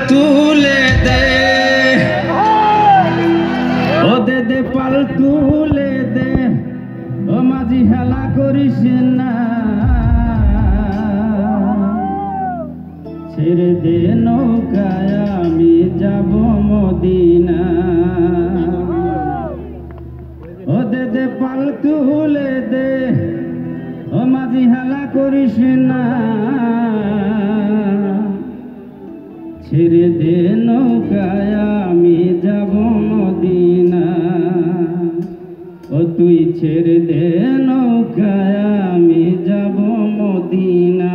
তুলে দে ও দে দে পাল তুলে দে ও মাঝি হেলা করিস না ছেড়ে দে নৌকায় আমি যাব মদিনা ও দে দে পাল তুলে দে ও মাঝি হেলা করিস না ছেড়ে দে নৌকায় আমি যাব মদিনা ও তুই ছেড়ে দে নৌকায় আমি যাব মদিনা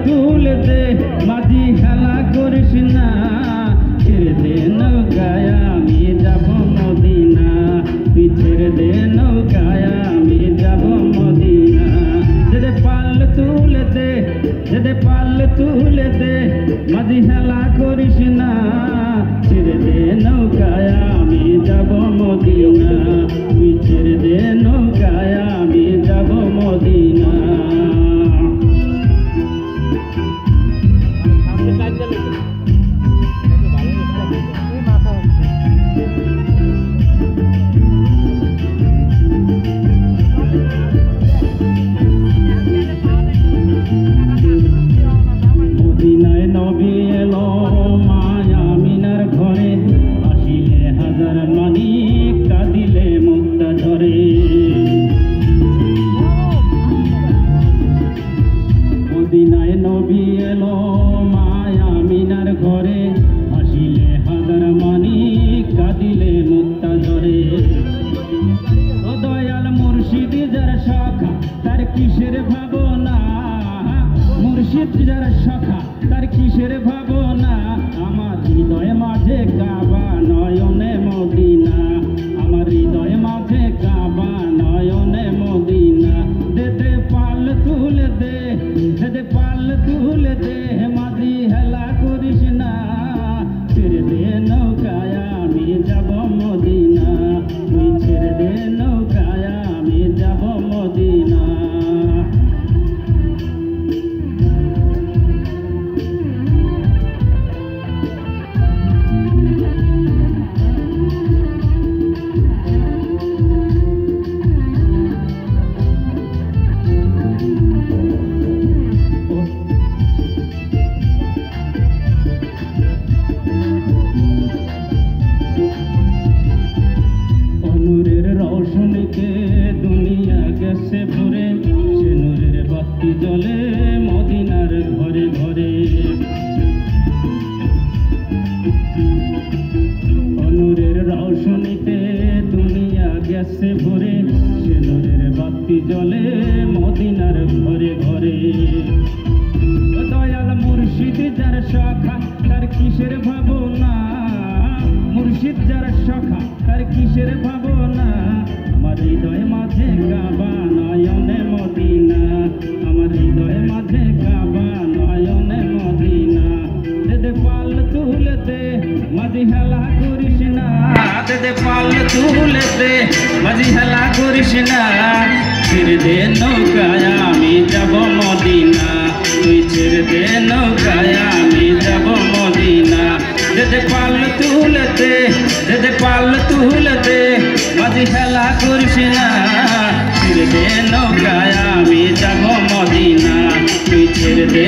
তুলে দে মাঝি হেলা করিস না ছেড়ে দে নৌকায় আমি যাব মদিনা তুই ছেড়ে দে নৌকায় আমি যাব মদিনা দে পাল তুলে দে পাল তুলে দে মাঝি হেলা করিস না ছেড়ে দে নৌকায় আমি যাব মদিনা তুই ছেড়ে দে নৌকায় আমি যাব মদিনা মদিনায় নবী এলো মায়া মিনার ঘরে আসিলে হাজার মানিক কাঁদিলে মুক্তা ঝরে মদিনায় নবী এলো মায়া মিনার ঘরে আসিলে হাজার মানিক কাঁদিলে মুক্তা ঝরে ও দয়াল মুর্শিদ যার সখা তার কিসের ভাবনা মুর্শিদ যার সখা তার কিসের ভাবনা আমার হৃদয় মাঝে কাবা নয়নে মদিনা আমার হৃদয় মাঝে কাবা নয়নে মদিনা দে দে পাল তুলে দে পাল তুলে দে মাঝি হেলা করিস না ছেড়ে দে নৌকায় আমি যাব মদিনা তুই ছেড়ে দে নৌকায় আমি যাব মদিনা দুনিয়া গেছে ভরে সে নূরের বাতি জ্বলে মদিনার ঘরে ঘরে নূরের রৌশনীতে দুনিয়া গেছে ভরে সে নূরের বাতি জ্বলে মদিনার ঘরে ঘরে দয়াল মুর্শিদ যার সখা তার কিসের ভাবনা মুর্শিদ যার সখা তার কিসের ভাবনা আমার হৃদয় মাঝে কাবা নয়নে মদিনা আমার হৃদয় মাঝে কাবা নয়নে মদিনা দে পাল তুলে দে মাঝি হেলা করিস না দে পাল তুলে দে মাঝি হেলা করিস না ছেড়ে দে নৌকায় আমি যাব মদিনা তুই ছেড়ে দে নৌকায় আমি যাব মদিনা দে পাল তুলে দে পাল তুলে দে মাঝি হেলা করিস না ছেড়ে দে নৌকায় আমি যাব মদিনা তুই ছেড়ে দে